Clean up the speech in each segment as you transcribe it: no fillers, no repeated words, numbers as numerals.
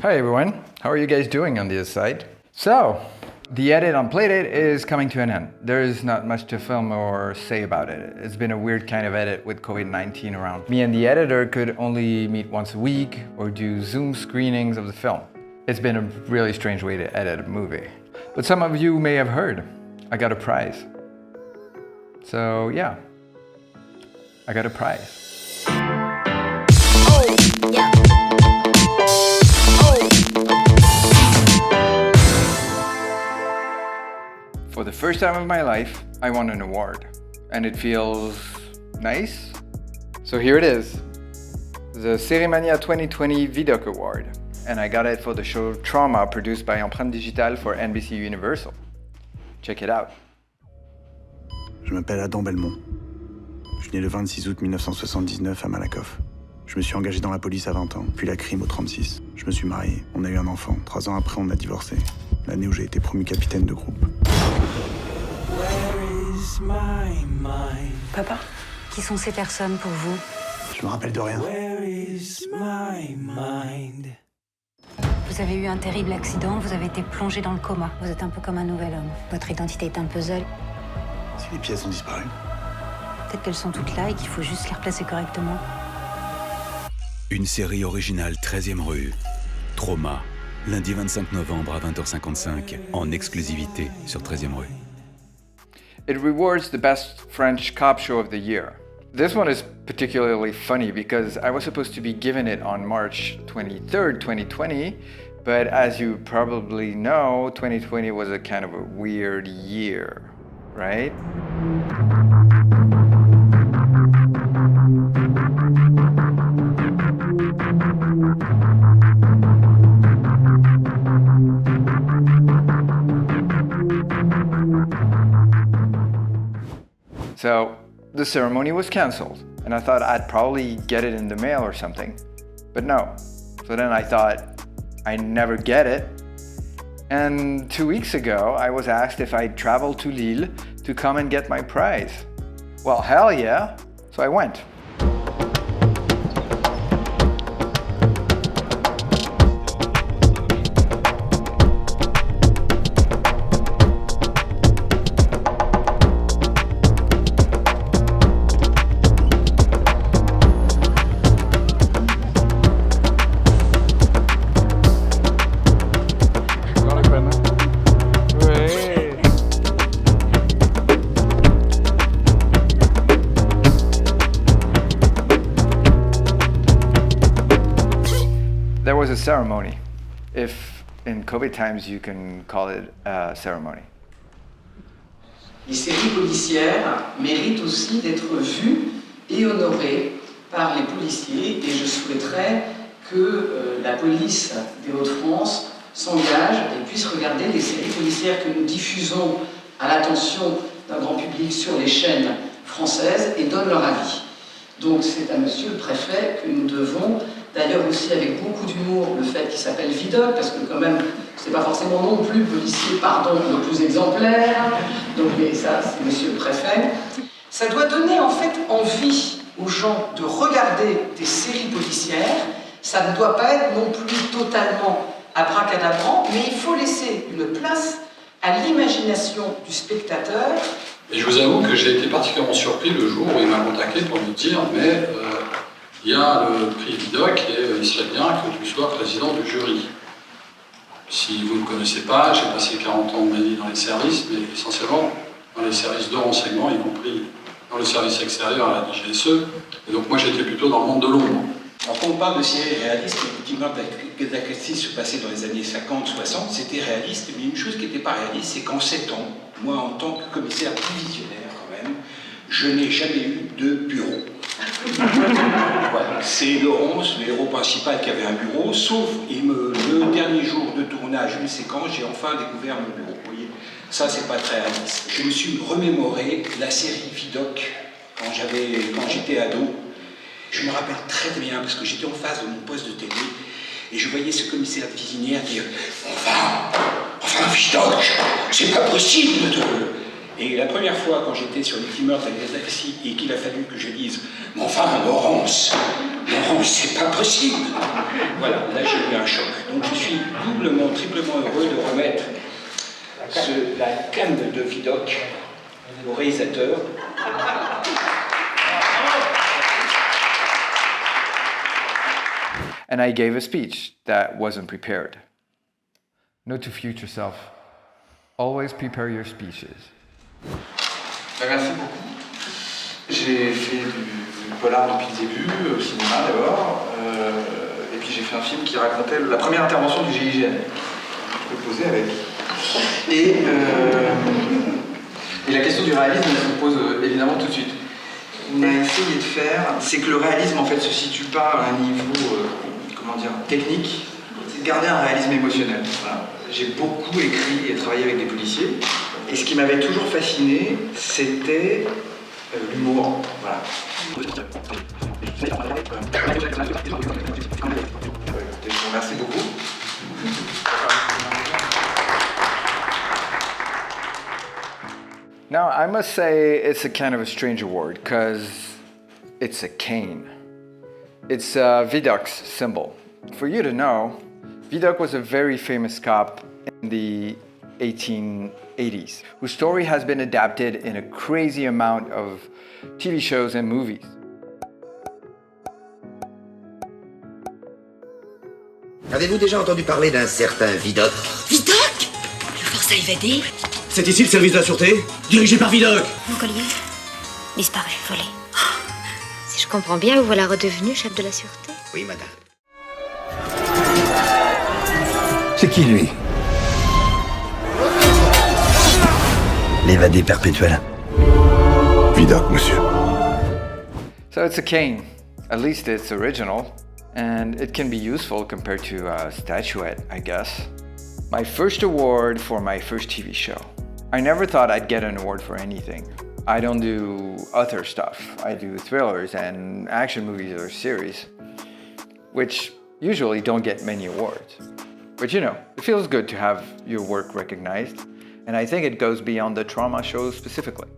Hi everyone, how are you guys doing on this side? So, the edit on Playdate is coming to an end. There is not much to film or say about it. It's been a weird kind of edit with COVID-19 around. Me and the editor could only meet once a week or do Zoom screenings of the film. It's been a really strange way to edit a movie. But some of you may have heard, I got a prize. So yeah, I got a prize. Oh, yeah. For the first time of my life, I won an award, and it feels nice. So here it is, the Cérémania 2020 Vidocq Award, and I got it for the show Trauma produced by Empreinte Digitale for NBC Universal. Check it out. Je m'appelle Adam Belmont. Je suis né le 26 août 1979 à Malakoff. Je me suis engagé dans la police à 20 ans, puis la crime au 36. Je me suis marié, on a eu un enfant. 3 ans après, on a divorcé. L'année où j'ai été promu capitaine de groupe. Papa, qui sont ces personnes pour vous? Je me rappelle de rien. Vous avez eu un terrible accident, vous avez été plongé dans le coma. Vous êtes un peu comme un nouvel homme. Votre identité est un puzzle. Si les pièces ont disparu. Peut-être qu'elles sont toutes là et qu'il faut juste les replacer correctement. Une série originale 13e rue. Trauma. Lundi 25 novembre à 20h55, en exclusivité sur 13e rue. It rewards the best French cop show of the year. This one is particularly funny because I was supposed to be given it on March 23rd, 2020, but as you probably know, 2020 was a kind of a weird year, right? So the ceremony was canceled, and I thought I'd probably get it in the mail or something, but no. So then I thought I'd never get it, and 2 weeks ago I was asked if I'd travel to Lille to come and get my prize. Well, hell yeah, so I went. There was a ceremony, if in COVID times you can call it a ceremony. Les séries policières méritent aussi d'être vues et honorées par les policiers et je souhaiterais que la police des Hauts-de-France s'engage et puisse regarder les séries policières que nous diffusons à l'attention d'un grand public sur les chaînes françaises et donne leur avis. Donc c'est à monsieur le préfet que nous devons, d'ailleurs aussi avec beaucoup d'humour, le fait qu'il s'appelle Vidocq, parce que quand même, c'est pas forcément non plus le policier, pardon, le plus exemplaire, donc mais ça, c'est monsieur le préfet. Ça doit donner en fait envie aux gens de regarder des séries policières, ça ne doit pas être non plus totalement abracadabrant, mais il faut laisser une place à l'imagination du spectateur. Et je vous avoue que j'ai été particulièrement surpris le jour où il m'a contacté pour me dire mais il y a le prix Vidocq et il serait bien que tu sois président du jury. Si vous ne connaissez pas, j'ai passé 40 ans de ma vie dans les services, mais essentiellement dans les services de renseignement, y compris dans le service extérieur à la DGSE. Et donc moi j'étais plutôt dans le monde de l'ombre. Alors quand on parle de séries réalistes, effectivement, Agatha Christie se passait dans les années 50, 60, c'était réaliste, mais une chose qui n'était pas réaliste, c'est qu'en 7 ans, moi en tant que commissaire divisionnaire quand même, je n'ai jamais eu de bureau. Voilà. C'est Laurence, le héros principal, qui avait un bureau, sauf le dernier jour de tournage, une séquence, j'ai enfin découvert mon bureau. Vous voyez, ça c'est pas très réaliste. Je me suis remémoré la série Vidocq quand j'étais ado. Je me rappelle très bien, parce que j'étais en face de mon poste de télé, et je voyais ce commissaire divisionnaire dire « Enfin, Vidocq, c'est pas possible de... » Et la première fois, quand j'étais sur les petits meurtres avec les taxis, et qu'il a fallu que je dise « Mais enfin, Laurence, Non, c'est pas possible. Voilà, là j'ai eu un choc. Donc je suis doublement, triplement heureux de remettre la canne de Vidocq au réalisateur. And I gave a speech that wasn't prepared. Note to future self, always prepare your speeches. Merci beaucoup. J'ai fait du polar depuis le début, au cinéma d'abord, et puis j'ai fait un film qui racontait la première intervention du GIGN. Je peux poser avec. Et la question du réalisme elle se pose évidemment tout de suite. On a essayé de faire, c'est que le réalisme en fait se situe pas à un niveau, technique, c'est de garder un réalisme émotionnel. Voilà. J'ai beaucoup écrit et travaillé avec des policiers, et ce qui m'avait toujours fasciné, c'était l'humour. Voilà. Je vous remercie beaucoup. Now, I must say it's a kind of a strange award because it's a cane. It's Vidocq's symbol. For you to know, Vidocq was a very famous cop in the 1880s, whose story has been adapted in a crazy amount of TV shows and movies. Avez-vous déjà entendu parler d'un certain Vidocq? Vidocq? Le force à évader? C'est ici le service de la sûreté, dirigé par Vidocq. Mon collier disparaît, volé. Si je comprends bien, vous voilà redevenu chef de la sûreté? Oui, madame. C'est qui, lui? L'évadé perpétuel. Vidocq, monsieur. So it's a cane. At least it's original. And it can be useful compared to a statuette, I guess. My first award for my first TV show. I never thought I'd get an award for anything. I don't do other stuff. I do thrillers and action movies or series, which usually don't get many awards. But you know, it feels good to have your work recognized, and I think it goes beyond the Trauma shows specifically.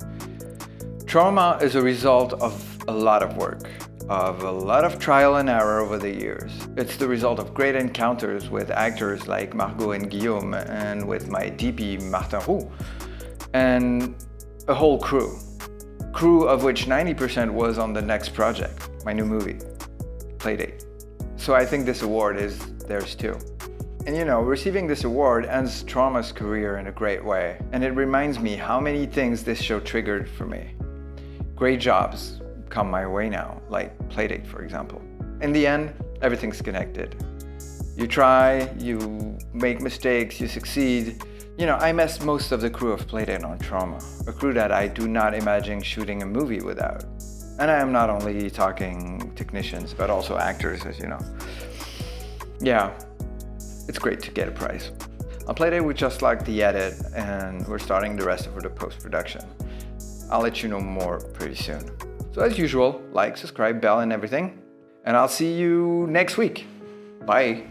Trauma is a result of a lot of work, of a lot of trial and error over the years. It's the result of great encounters with actors like Margot and Guillaume, and with my DP Martin Roux, and a whole crew of which 90% was on the next project, my new movie, Playdate. So I think this award is theirs too. And you know, receiving this award ends Trauma's career in a great way, and it reminds me how many things this show triggered for me. Great jobs come my way now, like Playdate, for example. In the end, everything's connected. You try, you make mistakes, you succeed. You know, I met most of the crew of Playdate on Trauma, a crew that I do not imagine shooting a movie without. And I am not only talking technicians, but also actors, as you know. Yeah, it's great to get a prize. On Playdate, we just like the edit, and we're starting the rest of the post-production. I'll let you know more pretty soon. So as usual, like, subscribe, bell, and everything. And I'll see you next week. Bye.